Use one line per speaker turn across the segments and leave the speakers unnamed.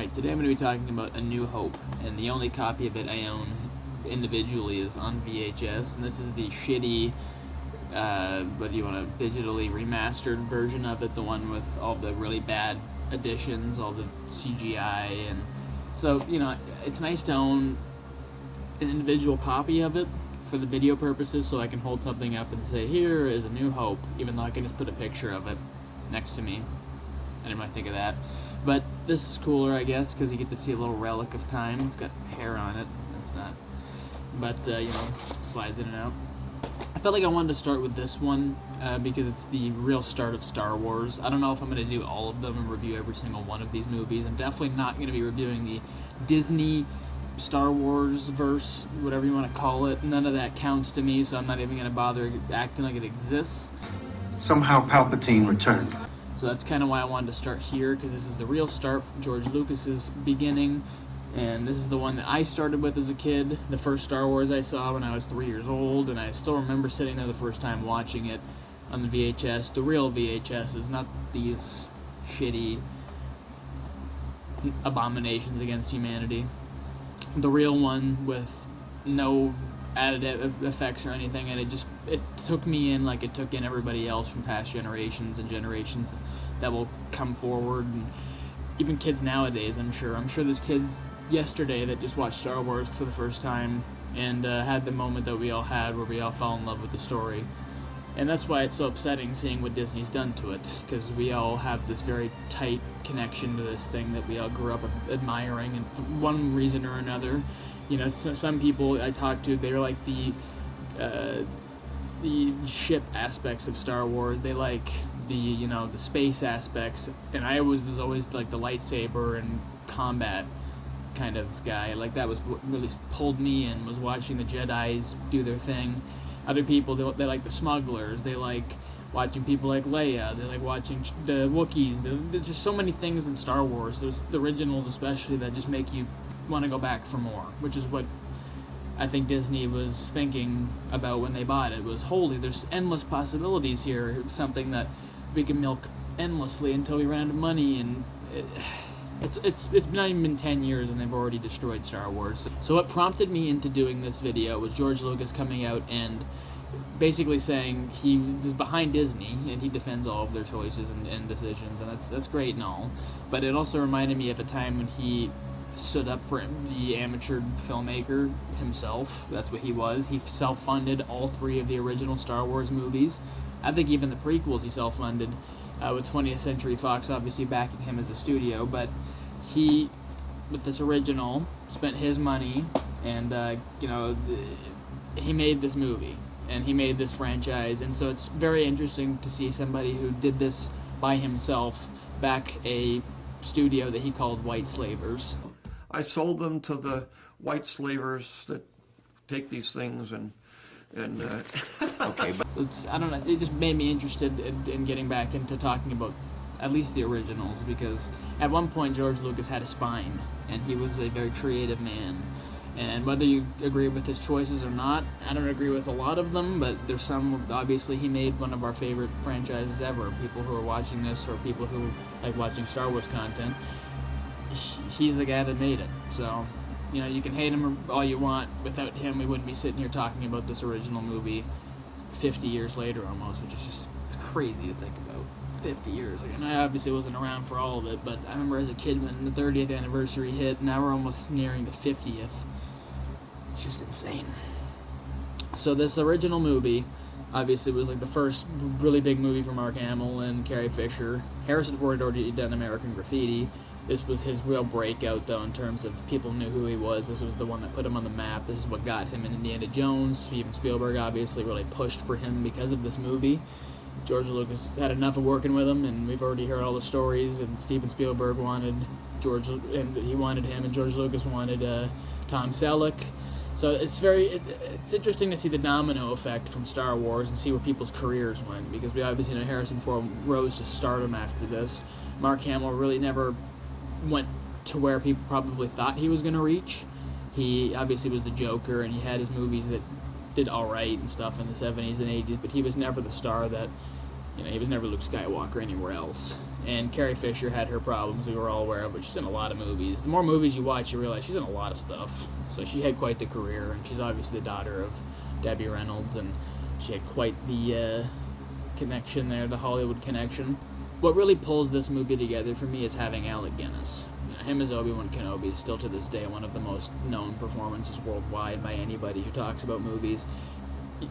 Alright, today I'm going to be talking about A New Hope, and the only copy of it I own individually is on VHS, and this is the shitty, digitally remastered version of it, the one with all the really bad additions, all the CGI, and so, it's nice to own an individual copy of it for the video purposes, so I can hold something up and say, here is A New Hope, even though I can just put a picture of it next to me. I didn't really think of that. But this is cooler, I guess, because you get to see a little relic of time. It's got hair on it. It's not. But, slides in and out. I felt like I wanted to start with this one because it's the real start of Star Wars. I don't know if I'm going to do all of them and review every single one of these movies. I'm definitely not going to be reviewing the Disney Star Wars verse, whatever you want to call it. None of that counts to me, so I'm not even going to bother acting like it exists.
Somehow Palpatine returned.
So that's kind of why I wanted to start here, because this is the real start from George Lucas's beginning, and this is the one that I started with as a kid, the first Star Wars I saw when I was 3 years old, and I still remember sitting there the first time watching it on the VHS, the real VHSs, not these shitty abominations against humanity. The real one with no additive effects or anything, and it took me in like it took in everybody else from past generations and generations that will come forward, and even kids nowadays. I'm sure there's kids yesterday that just watched Star Wars for the first time and had the moment that we all had where we all fell in love with the story. And that's why it's so upsetting seeing what Disney's done to it, because we all have this very tight connection to this thing that we all grew up admiring, and for one reason or another. Some people I talk to, they're like the ship aspects of Star Wars. They like the space aspects, and I was always like the lightsaber and combat kind of guy. Like that was what really pulled me in, was watching the Jedis do their thing. Other people, they like the smugglers. They like watching people like Leia. They like watching the Wookiees. There's just so many things in Star Wars. There's the originals especially that just make you want to go back for more, which is what I think Disney was thinking about when they bought it. Was, holy, there's endless possibilities here. It's something that we can milk endlessly until we run out of money, and it's not even been 10 years and they've already destroyed Star Wars. So what prompted me into doing this video was George Lucas coming out and basically saying he was behind Disney and he defends all of their choices and decisions, and that's great and all, but it also reminded me of a time when he stood up for the amateur filmmaker himself. That's what he was. He self-funded all 3 of the original Star Wars movies. I think even the prequels he self-funded, with 20th Century Fox obviously backing him as a studio, but he, with this original, spent his money, and he made this movie, and he made this franchise, and so it's very interesting to see somebody who did this by himself back a studio that he called White Slavers.
I sold them to the white slavers that take these things and
okay, but so I don't know, it just made me interested in getting back into talking about at least the originals, because at one point George Lucas had a spine, and he was a very creative man. And whether you agree with his choices or not, I don't agree with a lot of them, but there's some. Obviously, he made one of our favorite franchises ever. People who are watching this, or people who like watching Star Wars content, he's the guy that made it. So, you can hate him all you want. Without him, we wouldn't be sitting here talking about this original movie 50 years later almost, which is just, it's crazy to think about. 50 years. And I obviously wasn't around for all of it, but I remember as a kid when the 30th anniversary hit, now we're almost nearing the 50th. It's just insane. So this original movie obviously was like the first really big movie for Mark Hamill and Carrie Fisher. Harrison Ford had already done American Graffiti. This was his real breakout, though, in terms of people knew who he was. This was the one that put him on the map. This is what got him in Indiana Jones. Steven Spielberg obviously really pushed for him because of this movie. George Lucas had enough of working with him, and we've already heard all the stories, and Steven Spielberg wanted George, and he wanted him, and George Lucas wanted Tom Selleck. So it's interesting to see the domino effect from Star Wars and see where people's careers went, because we obviously know Harrison Ford rose to stardom after this. Mark Hamill really never went to where people probably thought he was going to reach. He obviously was the Joker, and he had his movies that did all right and stuff in the 70s and 80s, but he was never the star that, he was never Luke Skywalker anywhere else. And Carrie Fisher had her problems we were all aware of, but she's in a lot of movies. The more movies you watch, you realize she's in a lot of stuff. So she had quite the career, and she's obviously the daughter of Debbie Reynolds, and she had quite the connection there, the Hollywood connection. What really pulls this movie together for me is having Alec Guinness. Him as Obi-Wan Kenobi is still to this day one of the most known performances worldwide by anybody who talks about movies.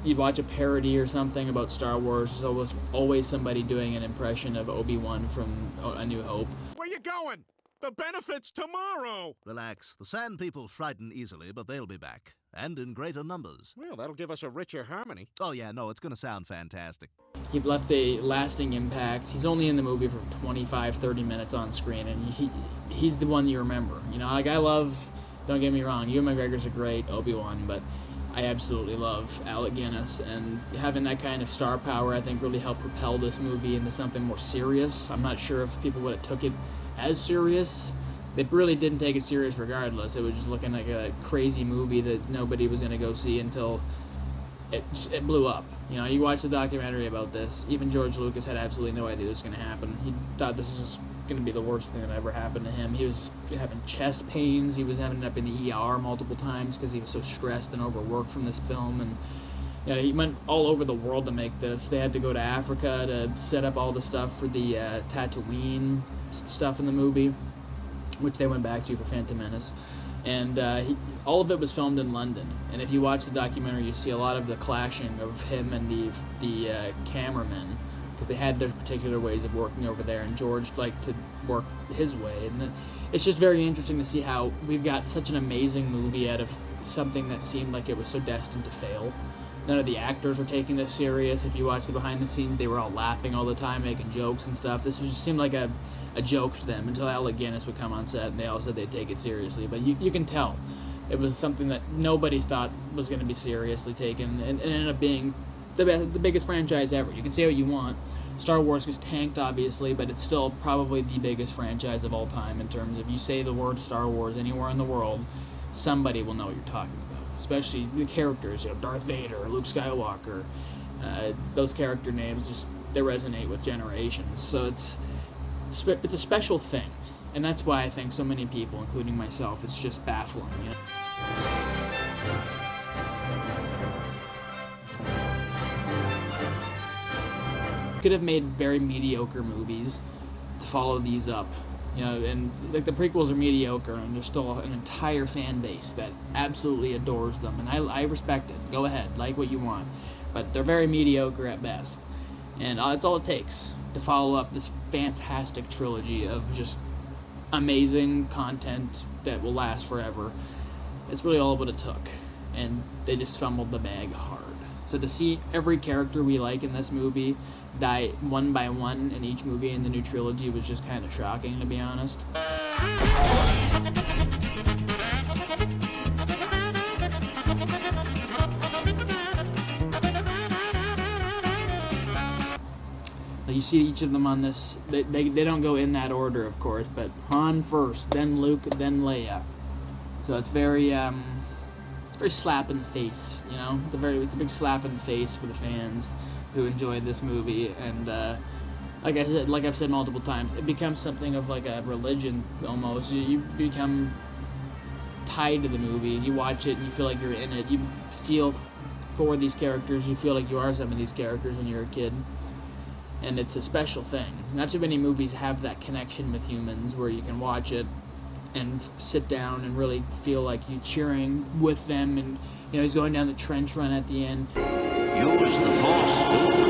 You watch a parody or something about Star Wars, there's always somebody doing an impression of Obi-Wan from A New Hope.
Where you going? The benefit's tomorrow!
Relax. The Sand People frighten easily, but they'll be back. And in greater numbers.
Well, that'll give us a richer harmony.
Oh yeah, no, it's gonna sound fantastic.
He left a lasting impact. He's only in the movie for 25-30 minutes on screen, and he's the one you remember. You know, like, I love, don't get me wrong, Ewan McGregor's a great Obi-Wan, but I absolutely love Alec Guinness, and having that kind of star power, I think, really helped propel this movie into something more serious. I'm not sure if people would have took it as serious. They really didn't take it serious regardless. It was just looking like a crazy movie that nobody was going to go see until it blew up. You know, you watch the documentary about this, even George Lucas had absolutely no idea this was going to happen. He thought this was going to be the worst thing that ever happened to him. He was having chest pains. He was ending up in the ER multiple times because he was so stressed and overworked from this film. And you know, he went all over the world to make this. They had to go to Africa to set up all the stuff for the Tatooine stuff in the movie, which they went back to for Phantom Menace. And all of it was filmed in London. And if you watch the documentary, you see a lot of the clashing of him and the cameramen, because they had their particular ways of working over there, and George liked to work his way. And it's just very interesting to see how we've got such an amazing movie out of something that seemed like it was so destined to fail. None of the actors were taking this serious. If you watch the behind the scenes, they were all laughing all the time, making jokes and stuff. This just seemed like a joke to them until Alec Guinness would come on set, and they all said they'd take it seriously. But you can tell it was something that nobody thought was going to be seriously taken, and it ended up being the biggest franchise ever. You can say what you want. Star Wars gets tanked, obviously, but it's still probably the biggest franchise of all time in terms of, you say the word Star Wars anywhere in the world, somebody will know what you're talking about. Especially the characters, you know, Darth Vader, Luke Skywalker. Those character names just, they resonate with generations. So it's a special thing, and that's why I think so many people, including myself, it's just baffling. You know? Could have made very mediocre movies to follow these up, you know, and like the prequels are mediocre, and there's still an entire fan base that absolutely adores them, and I respect it. Go ahead, like what you want, but they're very mediocre at best, and that's all it takes to follow up this fantastic trilogy of just amazing content that will last forever. It's really all what it took, and they just fumbled the bag hard. So to see every character we like in this movie die one by one in each movie in the new trilogy was just kind of shocking, to be honest. You see each of them on this, they don't go in that order, of course, but Han first, then Luke, then Leia. So it's very slap in the face, you know? It's a big slap in the face for the fans who enjoyed this movie, and like I've said multiple times, it becomes something of like a religion almost. You become tied to the movie. You watch it and you feel like you're in it. You feel for these characters. You feel like you are some of these characters when you're a kid. And it's a special thing. Not too many movies have that connection with humans where you can watch it and sit down and really feel like you're cheering with them. And you know, he's going down the trench run at the end.
Use the Force, Luke.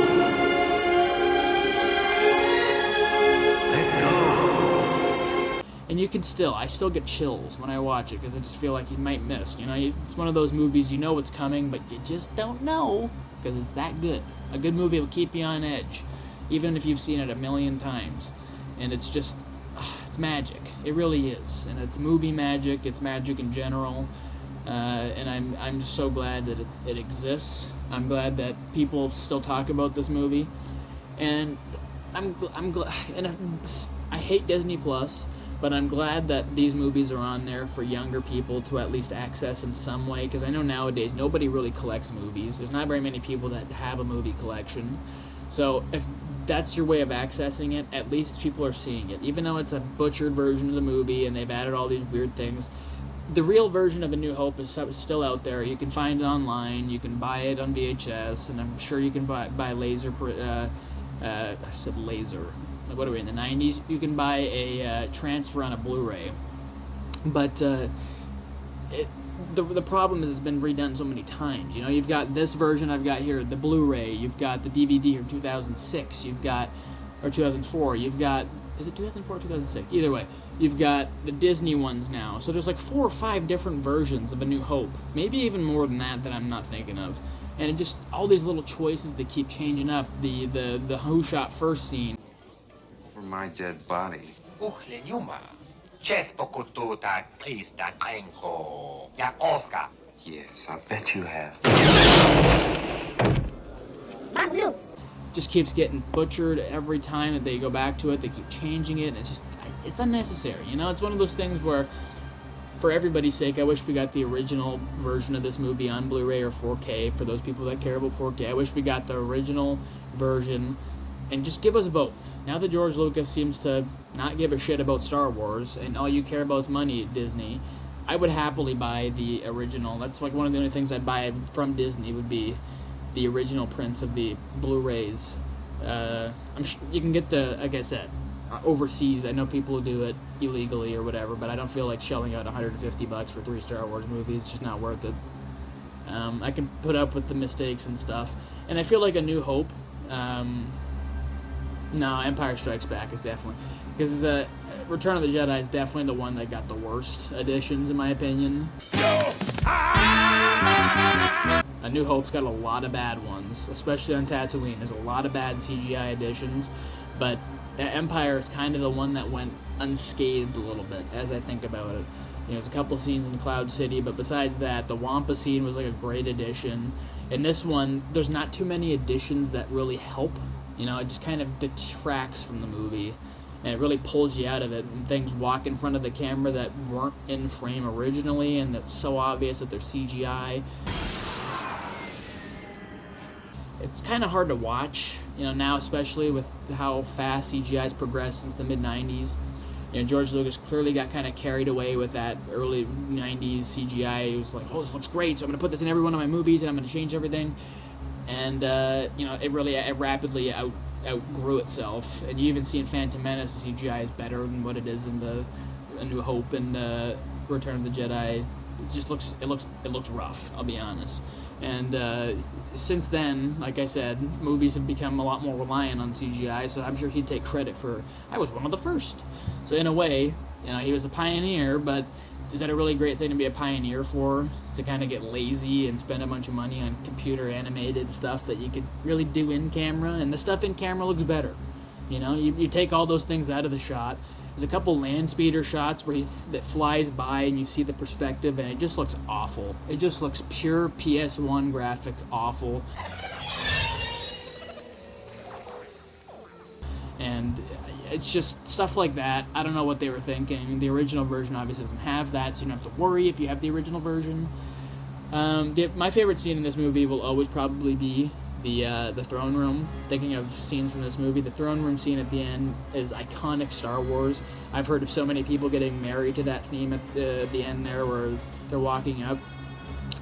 Let go.
And you can I still get chills when I watch it because I just feel like you might miss. You know, it's one of those movies, you know what's coming, but you just don't know because it's that good. A good movie will keep you on edge, even if you've seen it a million times. And it's just, it's magic. It really is. And it's movie magic. It's magic in general. And I'm just so glad that it exists. I'm glad that people still talk about this movie. And I'm glad. And I hate Disney Plus, but I'm glad that these movies are on there for younger people to at least access in some way. Because I know nowadays nobody really collects movies. There's not very many people that have a movie collection. So if that's your way of accessing it, at least people are seeing it. Even though it's a butchered version of the movie and they've added all these weird things, the real version of A New Hope is still out there. You can find it online. You can buy it on VHS, and I'm sure you can buy laser. I said laser. What are we in the 90s? You can buy a transfer on a Blu-ray, but the problem is it's been redone so many times. You know, you've got this version I've got here, the Blu-ray. You've got the DVD from 2006. You've got, or 2004. You've got, is it 2004 or 2006? Either way, you've got the Disney ones now. So there's like 4 or 5 different versions of A New Hope. Maybe even more than that I'm not thinking of. And it just, all these little choices that keep changing up. The Who Shot First scene.
Over my dead body. Yes, I bet you have.
Just keeps getting butchered every time that they go back to it. They keep changing it, and it's unnecessary. You know, it's one of those things where, for everybody's sake, I wish we got the original version of this movie on Blu-ray or 4K. For those people that care about 4K, I wish we got the original version, and just give us both. Now that George Lucas seems to not give a shit about Star Wars, and all you care about is money at Disney, I would happily buy the original. That's like one of the only things I'd buy from Disney would be the original prints of the Blu-rays. I'm sure you can get the, like I said, overseas. I know people who do it illegally or whatever, but I don't feel like shelling out $150 for 3 Star Wars movies. It's just not worth it. I can put up with the mistakes and stuff, and I feel like A New Hope. No, Empire Strikes Back is definitely, because Return of the Jedi is definitely the one that got the worst additions in my opinion. A New Hope's got a lot of bad ones, especially on Tatooine. There's a lot of bad CGI additions, but Empire is kind of the one that went unscathed a little bit, as I think about it. You know, there's a couple scenes in Cloud City, but besides that, the Wampa scene was like a great addition. In this one, there's not too many additions that really help. You know, it just kind of detracts from the movie, and it really pulls you out of it. And things walk in front of the camera that weren't in frame originally, and that's so obvious that they're CGI. It's kind of hard to watch, you know, now, especially with how fast CGI's progressed since the mid-90s. You know, George Lucas clearly got kind of carried away with that early 90s CGI. He was like, oh, this looks great, so I'm going to put this in every one of my movies, and I'm going to change everything. And, you know, it rapidly outgrew itself. And you even see in Phantom Menace, the CGI is better than what it is in A New Hope and Return of the Jedi. It just looks rough, I'll be honest. And since then, like I said, movies have become a lot more reliant on CGI, so I'm sure he'd take credit for, I was one of the first. So in a way, you know, he was a pioneer, but is that a really great thing to be a pioneer for? To kind of get lazy and spend a bunch of money on computer animated stuff that you could really do in camera, and the stuff in camera looks better. You know, you take all those things out of the shot. There's a couple land speeder shots where that flies by and you see the perspective, and it just looks awful. It just looks pure PS1 graphic awful. And it's just stuff like that. I don't know what they were thinking. The original version obviously doesn't have that, so you don't have to worry if you have the original version. My favorite scene in this movie will always probably be the throne room. Thinking of scenes from this movie, the throne room scene at the end is iconic Star Wars. I've heard of so many people getting married to that theme at the end there, where they're walking up,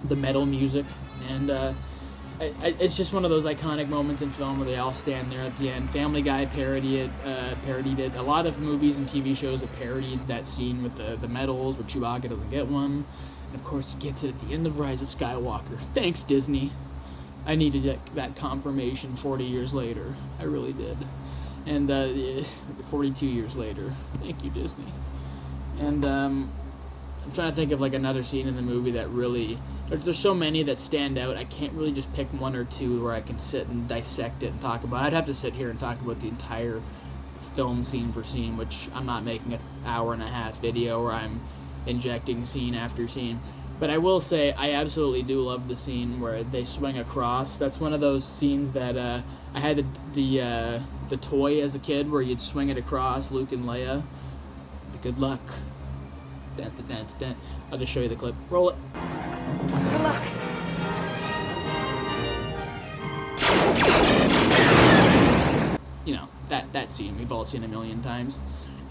the metal music, and it's just one of those iconic moments in film where they all stand there at the end. Family Guy parodied it. A lot of movies and TV shows have parodied that scene with the medals, where Chewbacca doesn't get one. And of course he gets it at the end of Rise of Skywalker. Thanks, Disney. I needed that confirmation 40 years later. I really did. And 42 years later. Thank you, Disney. And I'm trying to think of like another scene in the movie that really... There's so many that stand out. I can't really just pick one or two where I can sit and dissect it and talk about it. I'd have to sit here and talk about the entire film scene for scene, which I'm not making an hour-and-a-half video where I'm injecting scene after scene. But I will say, I absolutely do love the scene where they swing across. That's one of those scenes that I had the toy as a kid where you'd swing it across, Luke and Leia. Good luck. Dun, dun, dun, dun, dun. I'll just show you the clip. Roll it.
Good luck.
You know, that scene we've all seen a million times.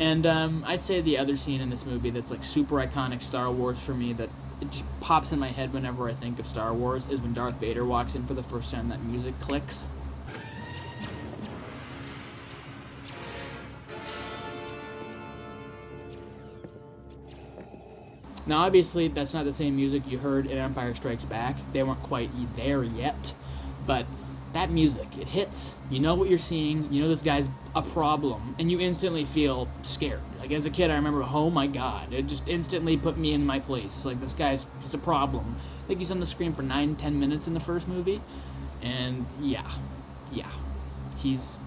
And I'd say the other scene in this movie that's like super iconic Star Wars for me, that it just pops in my head whenever I think of Star Wars, is when Darth Vader walks in for the first time. That music clicks. Now, obviously, that's not the same music you heard in Empire Strikes Back. They weren't quite there yet, but that music, it hits. You know what you're seeing. You know this guy's a problem, and you instantly feel scared. Like, as a kid, I remember, oh my god, it just instantly put me in my place. Like, this guy's he's a problem. I think he's on the screen for 9-10 minutes in the first movie, and yeah, he's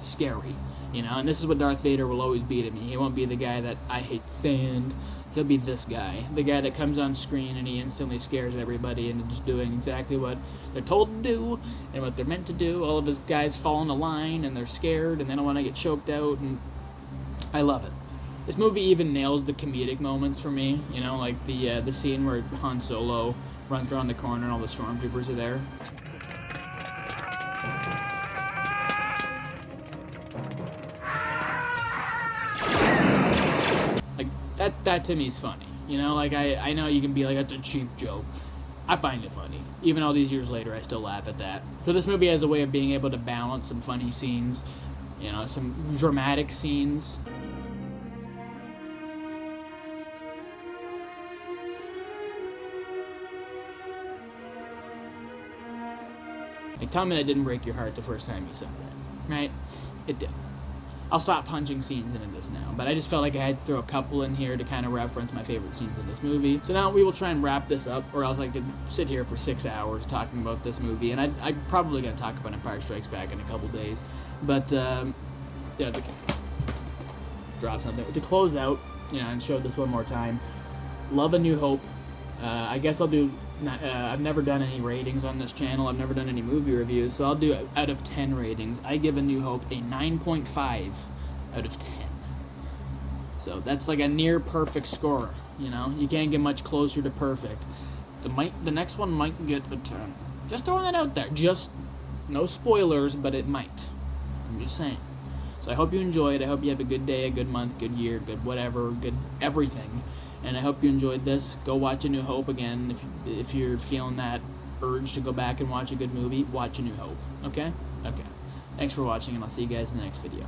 scary. You know, and this is what Darth Vader will always be to me. He won't be the guy that I hate Sand. He'll be this guy, the guy that comes on screen and he instantly scares everybody into just doing exactly what they're told to do and what they're meant to do. All of his guys fall in a line and they're scared and they don't want to get choked out, and I love it. This movie even nails the comedic moments for me, you know, like the scene where Han Solo runs around the corner and all the stormtroopers are there. That to me is funny, you know, like I know you can be like, that's a cheap joke. I find it funny. Even all these years later, I still laugh at that. So this movie has a way of being able to balance some funny scenes, you know, some dramatic scenes. Like, tell me that didn't break your heart the first time you saw that, right? It did. I'll stop punching scenes into this now, but I just felt like I had to throw a couple in here to kind of reference my favorite scenes in this movie. So now we will try and wrap this up, or else I could sit here for 6 hours talking about this movie, and I'm probably going to talk about Empire Strikes Back in a couple days. But, yeah, drop something. To close out, you know, and show this one more time, love A New Hope. I guess I'll do... I've never done any ratings on this channel. I've never done any movie reviews, so I'll do out of 10 ratings. I give A New Hope a 9.5 out of 10. So that's like a near perfect score. You know, you can't get much closer to perfect. The next one might get a 10. Just throwing that out there. Just no spoilers, but it might. I'm just saying. So I hope you enjoyed. I hope you have a good day, a good month, good year, good whatever, good everything. And I hope you enjoyed this. Go watch A New Hope again. If you're feeling that urge to go back and watch a good movie, watch A New Hope. Okay? Okay. Thanks for watching, and I'll see you guys in the next video.